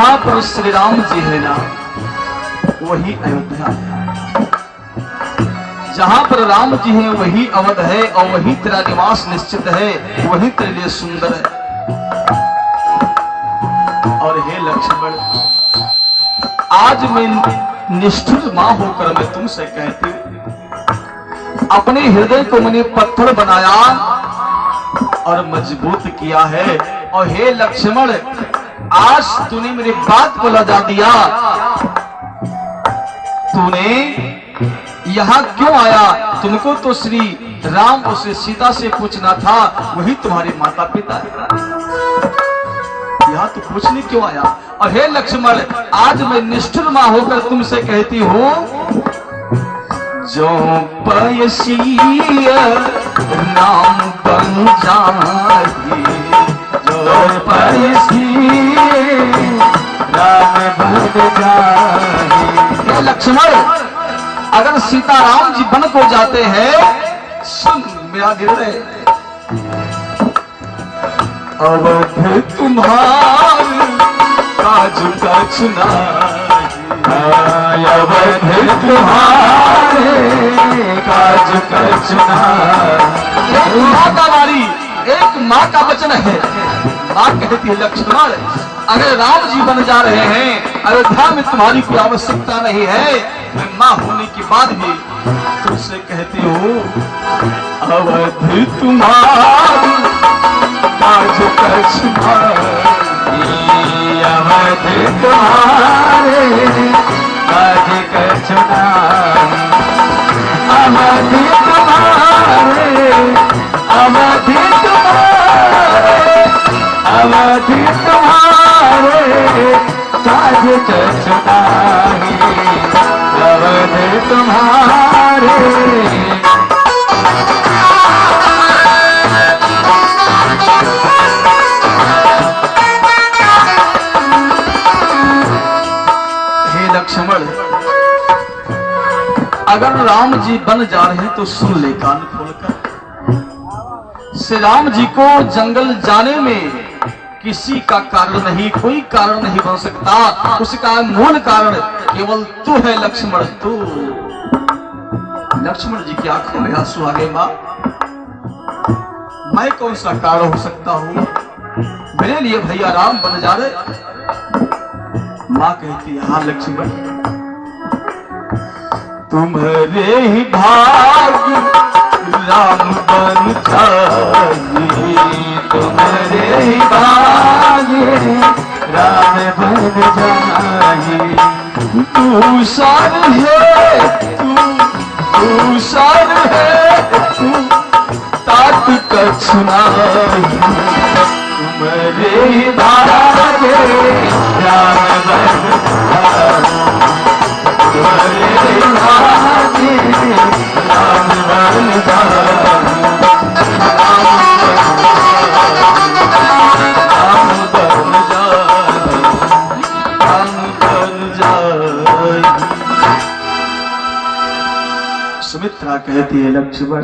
जहां पर श्री राम जी है ना वही अयोध्या है। जहां पर राम जी हैं वही अवध है और वही तेरा निवास निश्चित है, वही तेरे लिए सुंदर है। और हे लक्ष्मण, आज मैं निष्ठुर मां होकर मैं तुमसे कहती हूं, अपने हृदय को मैंने पत्थर बनाया और मजबूत किया है। और हे लक्ष्मण, आज तूने मेरी बात को लजा दिया। तूने यहां क्यों आया? तुमको तो श्री राम और श्री सीता से पूछना था, वही तुम्हारे माता पिता है। यहां तो पूछने क्यों आया? और हे लक्ष्मण, आज मैं निष्ठुर मां होकर तुमसे कहती हूं, जो पयसीय राम बन जाए, जो पयसीय राम बन जाए। हे लक्ष्मण, अगर सीताराम जी बन को जाते हैं, सुन मेरा हृदय, अवध तुम्हार काज का चुना, अवध तुम्हारे काज का चुना। एक माँ का वारी, एक माँ का वचन है। माँ कहती है लक्ष्मण, अगर राम जी बन जा रहे हैं, अयोध्या में तुम्हारी कोई आवश्यकता नहीं है। मैं माँ होने के बाद भी तुमसे कहती हूँ, अवध तुम्हारी काज का चुना, अवध तुम्हारे काज का चुना, अवध तुम्हारे, अवध तुम्हारे, अवध तुम्हारे काज का चुना, अवध तुम्हारे। लक्ष्मण, अगर राम जी बन जा रहे हैं तो सुन ले कान खोलकर। श्री राम जी को जंगल जाने में किसी का कारण नहीं, कोई कारण नहीं बन सकता। उसका मूल कारण केवल तू है लक्ष्मण, तू। लक्ष्मण जी की आंखों में आंसू आ गए। मां, मैं कौन सा कारण हो सकता हूं? मेरे लिए भैया राम बन जा रहे। मां कहती है, हाँ लक्ष्मण, तुम्हारे ही भाग्य राम बन जाए, तुम्हारे ही भाग्य राम बन जाए। तू सर है, तू सर है, तू तात कछुना, तुम्हारे ही भाग्य राम बन जाए, तुम्हारे ही भाग्य राम बन जाए, राम बन जाए, राम बन जाए। सुमित्रा कहती है, लक्ष्मण,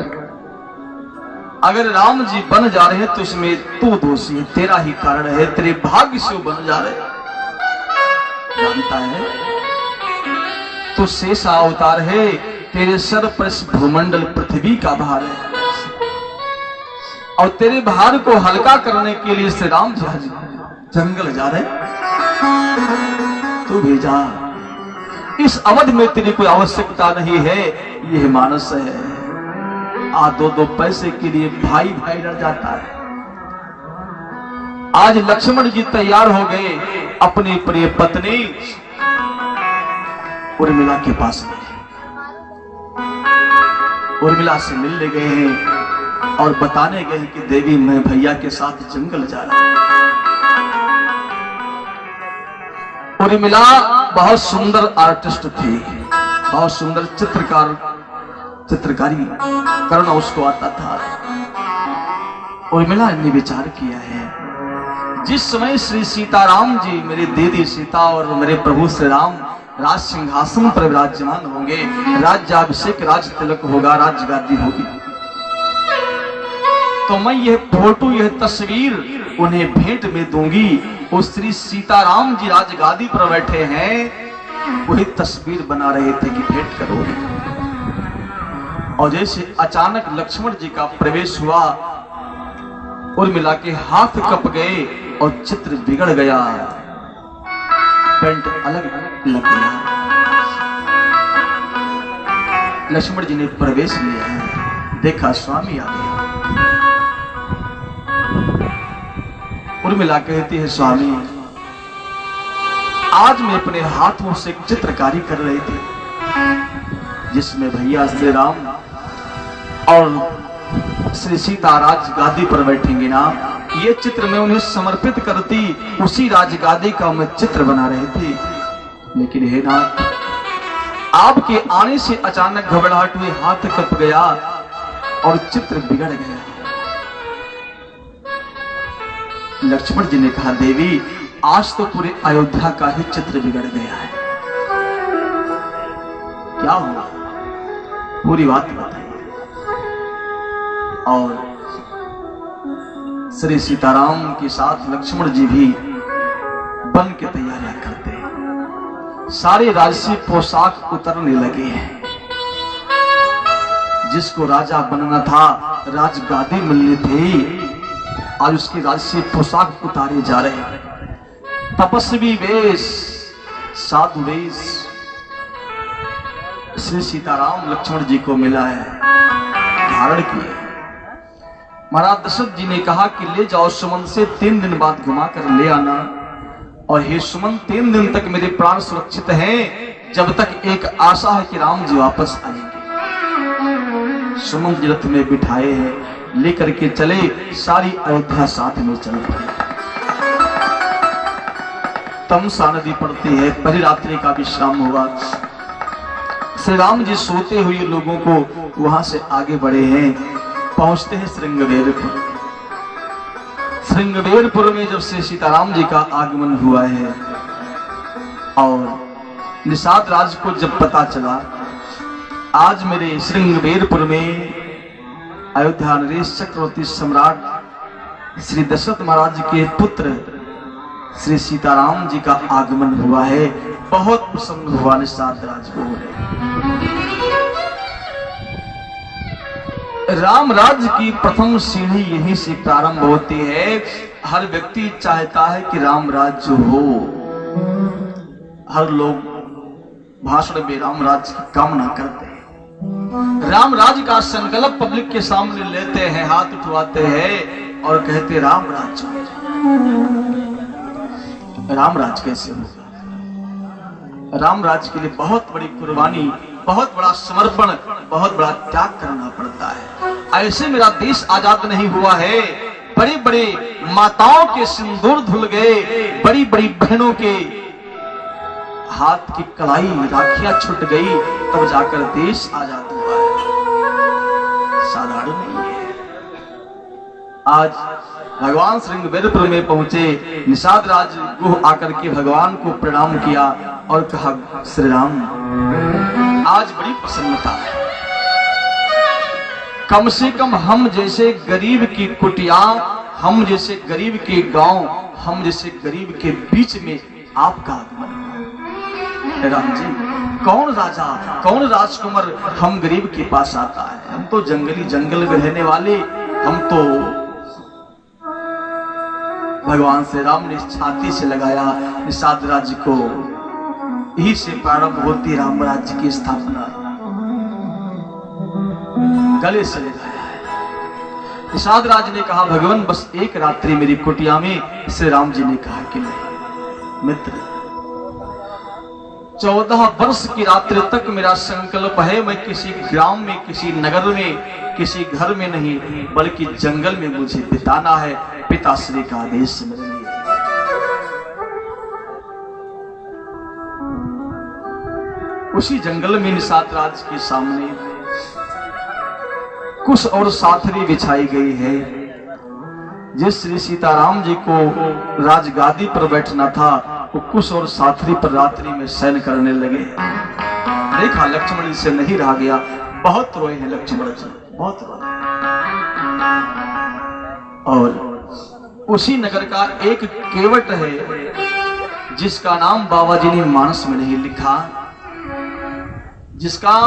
अगर राम जी बन जा रहे हैं तो इसमें तू दोषी है, तेरा ही कारण है, तेरे भाग्य से वो बन जा रहे। जानता है तू शेषा अवतार है, तेरे सर पर इस भूमंडल पृथ्वी का भार है, और तेरे भार को हल्का करने के लिए श्री राम जी जंगल जा रहे। तू भी जा, इस अवध में तेरी कोई आवश्यकता नहीं है। यह मानस है, आ दो पैसे के लिए भाई भाई लड़ जाता है। आज लक्ष्मण जी तैयार हो गए, अपनी प्रिय पत्नी उर्मिला के पास गए, उर्मिला से मिलने गए हैं और बताने गए कि देवी मैं भैया के साथ जंगल जा रहा हूं। उर्मिला बहुत सुंदर आर्टिस्ट थी, बहुत सुंदर चित्रकारी करना उसको आता था। उर्मिला ने विचार किया है, जिस समय श्री सीताराम जी, मेरी दीदी सीता और मेरे प्रभु श्री राम राज सिंहासन पर विराजमान होंगे, राज्याभिषेक, राज तिलक होगा, राजगादी होगी, तो मैं यह फोटो, यह तस्वीर उन्हें भेंट में दूंगी। वो श्री सीताराम जी राजगादी पर बैठे हैं, वही तस्वीर बना रहे थे कि भेंट करोगे। और जैसे अचानक लक्ष्मण जी का प्रवेश हुआ, उर्मिला के हाथ कप गए और चित्र बिगड़ गया, पेंट अलग लग गया। लक्ष्मण जी ने प्रवेश लिया, देखा स्वामी आ गया। उर्मिला कहती है, स्वामी आज मैं अपने हाथों से चित्रकारी कर रही थी, जिसमें भैया श्री राम और श्री सीता राजगादी पर बैठेंगे ना, ये चित्र मैं उन्हें समर्पित करती, उसी राजगादी का मैं चित्र बना रही थी। लेकिन हे नाथ, आपके आने से अचानक घबराहट हुई, हाथ कप गया और चित्र बिगड़ गया। लक्ष्मण जी ने कहा, देवी आज तो पूरे अयोध्या का ही चित्र बिगड़ गया है, क्या हुआ पूरी बात बताइए। और श्री सीताराम के साथ लक्ष्मण जी भी बन के तैयारियां करते हैं, सारे राजसी पोशाक उतरने लगे हैं। जिसको राजा बनना था, राजगादी मिलनी थी, आज उसकी राजसी पोशाक उतारे जा रहे हैं। तपस्वी वेश, साधु वेश श्री सीताराम लक्ष्मण जी को मिला है, धारण किए। महाराज दशरथ जी ने कहा कि ले जाओ सुमंत से 3 दिन बाद घुमा कर ले आना। और हे सुमंत, 3 दिन तक मेरे प्राण सुरक्षित हैं, जब तक एक आशा है कि राम जी वापस आएंगे। सुमंत जी रथ में बिठाए हैं, लेकर के चले, सारी अयोध्या साथ में चल पड़ी। तमसा नदी पड़ती है, पहली रात्रि का विश्राम हुआ। श्री राम जी सोते हुए लोगों को वहां से आगे बढ़े हैं, पहुंचते हैं श्रृंगवेरपुर। श्रृंगवेरपुर में जब से सीताराम जी का आगमन हुआ है, और निषाद राज को जब पता चला आज मेरे श्रृंगवेरपुर में अयोध्या नरेश चक्रवर्ती सम्राट श्री दशरथ महाराज के पुत्र श्री सीताराम जी का आगमन हुआ है, बहुत प्रसन्न हुआ निषाद राज को। राम राज्य की प्रथम सीढ़ी यहीं से प्रारंभ होती है। हर व्यक्ति चाहता है कि राम राज्य हो, हर लोग भाषण में राम राज्य की कामना करते हैं। राम राज्य का संकल्प पब्लिक के सामने लेते हैं, हाथ उठवाते हैं और कहते राम राज्य हो जाए। राम राज्य कैसे होगा? राम राज्य के लिए बहुत बड़ी कुर्बानी, बहुत बड़ा समर्पण, बहुत बड़ा त्याग करना पड़ता है। ऐसे मेरा देश आजाद नहीं हुआ है। बड़ी बड़ी माताओं के सिंदूर धुल गए, बड़ी बड़ी बहनों के हाथ की कलाई राखियां छूट गई, तब जाकर देश आजाद हुआ है, साधारण नहीं है। आज भगवान श्रृंगवेरपुर में पहुंचे, निषाद राज गुह आकर के भगवान को प्रणाम किया और कहा, श्री राम आज बड़ी प्रसन्नता है, कम से कम हम जैसे गरीब की कुटिया, हम जैसे गरीब के गांव, हम जैसे गरीब के बीच में आपका आगमन। राम जी, कौन राजा, कौन राजकुमार हम गरीब के पास आता है? हम तो जंगली जंगल में रहने वाले, हम तो। भगवान श्री राम ने छाती से लगाया निषाद राज्य को, यही से प्रारंभ होती राम राज्य की स्थापना, गले से लगाया है। निषाद राज ने कहा, भगवान बस एक रात्रि मेरी कुटिया में। श्री राम जी ने कहा कि नहीं मित्र, 14 वर्ष की रात्रि तक मेरा संकल्प है, मैं किसी ग्राम में, किसी नगर में, किसी घर में नहीं, बल्कि जंगल में मुझे बिताना है। पिताश्री का आदेश मेरे लिए। उसी जंगल में निषाद राज के सामने कुश और साथरी बिछाई गई है। जिस श्री सीताराम जी को राजगादी पर बैठना था, वो कुश और साथरी पर रात्रि में शयन करने लगे। देखा लक्ष्मण जी से नहीं रहा गया, बहुत रोए हैं लक्ष्मण जी, बहुत रोए। और उसी नगर का एक केवट है जिसका नाम बाबा जी ने मानस में नहीं लिखा, जिसका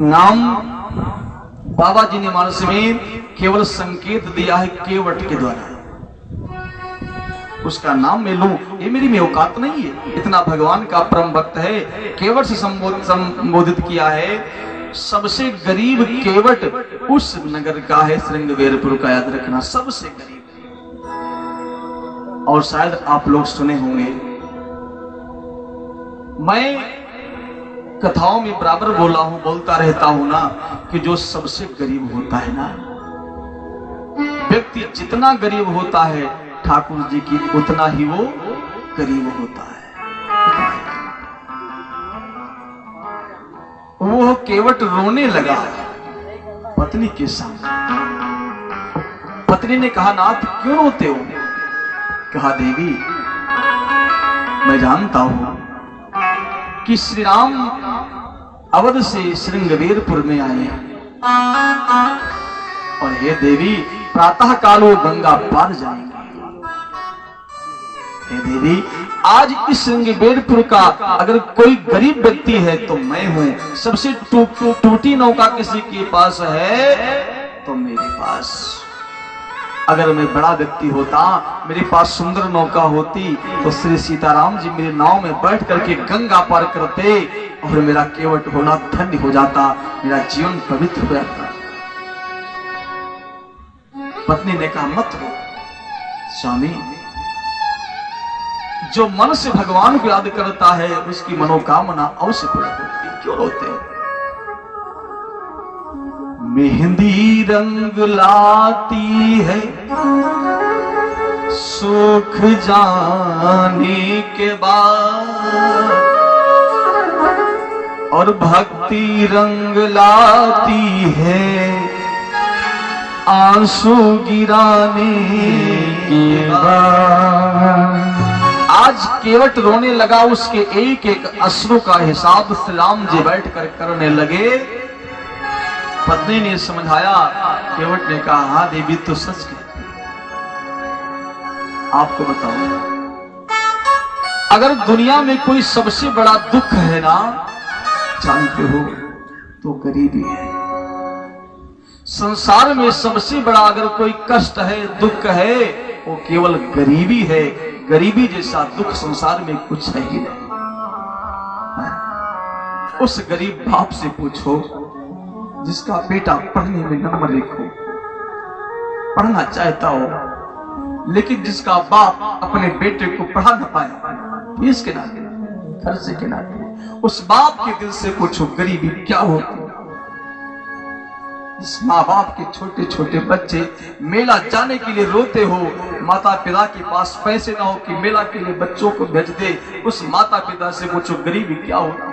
नाम बाबा जी ने मानस में केवल संकेत दिया है केवट के द्वारा। उसका नाम मैं लूं, ये मेरी में औकात नहीं है। इतना भगवान का परम भक्त है, केवट से संबोधित किया है। सबसे गरीब केवट उस नगर का है, श्रृंगवेरपुर का, याद रखना, सबसे गरीब। और शायद आप लोग सुने होंगे, मैं कथाओं में बराबर बोलता रहता हूं ना कि जो सबसे गरीब होता है ना, व्यक्ति जितना गरीब होता है ठाकुर जी की उतना ही वो गरीब होता है। वो केवट रोने लगा पत्नी के सामने। पत्नी ने कहा, नाथ क्यों रोते हो? कहा, देवी मैं जानता हूं कि श्री राम अवध से श्रृंगवेरपुर में आए और हे देवी प्रातः काल वो गंगा पार जाएंगे। हे देवी आज इस श्रृंगवेरपुर का अगर कोई गरीब व्यक्ति है तो मैं हूं। सबसे टूटी नौका किसी के पास है तो मेरे पास। अगर मैं बड़ा व्यक्ति होता, मेरे पास सुंदर नौका होती तो श्री सीताराम जी मेरे नाव में बैठ करके गंगा पार करते और मेरा केवट होना धन्य हो जाता, मेरा जीवन पवित्र हो जाता। पत्नी ने कहा, मत रो स्वामी, जो मन से भगवान को याद करता है उसकी मनोकामना अवश्य पूरी होती है। क्यों रोते हो? मेहंदी रंग लाती है सुख जाने के बाद, और भक्ति रंग लाती है आंसू गिराने के बाद। आज केवट रोने लगा, उसके एक एक अश्रु का हिसाब श्री राम जी बैठ कर करने लगे। पत्नी ने समझाया, केवट ने कहा, हाँ देवी तो सच कहती है। आपको बताओ, अगर दुनिया में कोई सबसे बड़ा दुख है ना, जानते हो, तो गरीबी है। संसार में सबसे बड़ा अगर कोई कष्ट है, दुख है, वो केवल गरीबी है। गरीबी जैसा दुख संसार में कुछ है ही नहीं। उस गरीब बाप से पूछो जिसका बेटा पढ़ने में नंबर 1 हो, पढ़ना चाहता हो, लेकिन जिसका बाप अपने बेटे को पढ़ा न पाए, फीस के नाते, खर्चे के नाते, उस बाप के दिल से पूछो गरीबी क्या होती है। इस माँ बाप के छोटे छोटे बच्चे मेला जाने के लिए रोते हो, माता पिता के पास पैसे ना हो कि मेला के लिए बच्चों को भेज दे, उस माता पिता से पूछो गरीबी क्या होती है।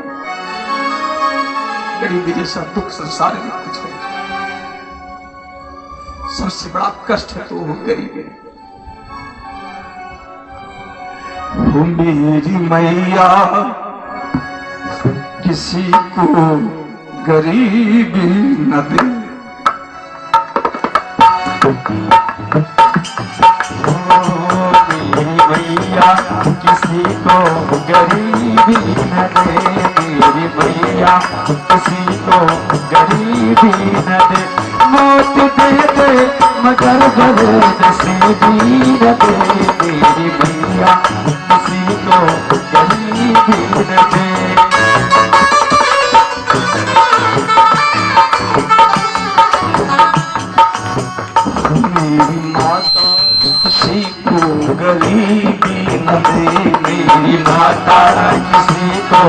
गरीबी जैसा दुख संसार में कुछ है। सबसे बड़ा कष्ट है तो वो गरीबी। वो मेरी मैया किसी को गरीबी न दे, मेरी मैया किसी को गरीबी न दे, मेरी मैया किसी को गरीबी न दे। मौत दे दे मगर भले नसीबी न दे, मेरी मैया किसी को गरीबी न दे। मेरी माता किसी को गरीबी न दे, मेरी माता किसी को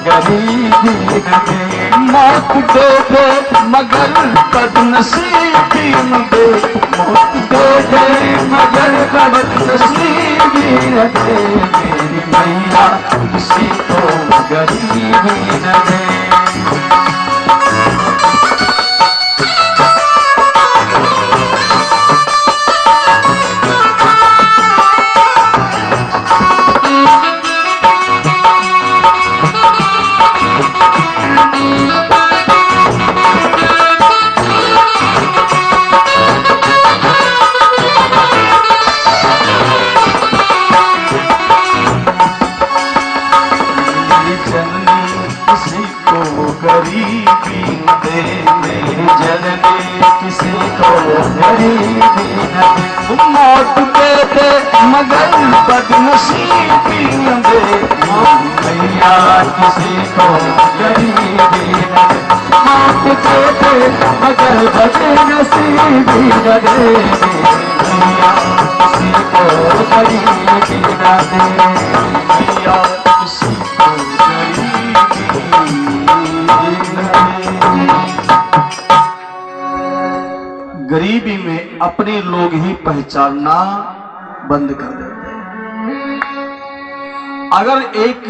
गरीबी न दे। मौत दे दे मगर बदनसीबी न दे, मौत दे दे मगर बदनसीबी न दे, मेरी मैया किसी को गरीबी न दे। गरीबी दे मेरी जननी, किसी को गरीबी न दे। मौत दे दे मगर बदनसीबी न दे मैया, किसी को गरीबी न दे। मौत दे दे मगर बदनसीबी न दे मैया, किसी को गरीबी न दे मैया, किसी को गरीबी में अपने लोग ही पहचानना बंद कर देते हैं। अगर एक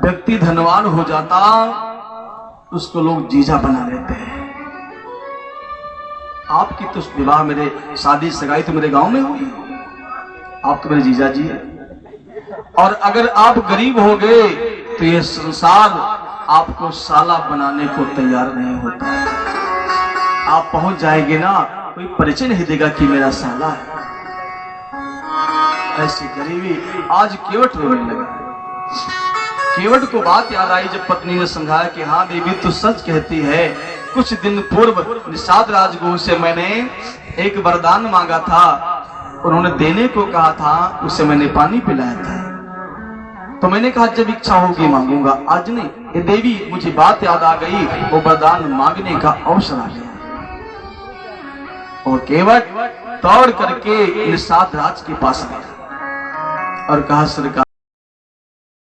व्यक्ति धनवान हो जाता उसको लोग जीजा बना लेते हैं। आपकी तो विवाह, मेरे शादी सगाई तो मेरे गांव में हुई, आप तो मेरे जीजा जी हैं। और अगर आप गरीब हो गए तो ये संसार आपको साला बनाने को तैयार नहीं होता। आप पहुंच जाएंगे ना, कोई परिचय नहीं देगा कि मेरा साला है। ऐसी गरीबी आज केवट रोने लगा। केवट को बात याद आई जब पत्नी ने समझाया कि हाँ देवी तू सच कहती है, कुछ दिन पूर्व निषाद राजगुरु से मैंने एक वरदान मांगा था, उन्होंने देने को कहा था, उसे मैंने पानी पिलाया था, तो मैंने कहा जब इच्छा होगी मांगूंगा, आज नहीं। ये देवी मुझे बात याद आ गई, वो वरदान मांगने का अवसर आ गया। और केवट दौड़ करके निषाद राज के पास गया और कहा सरकार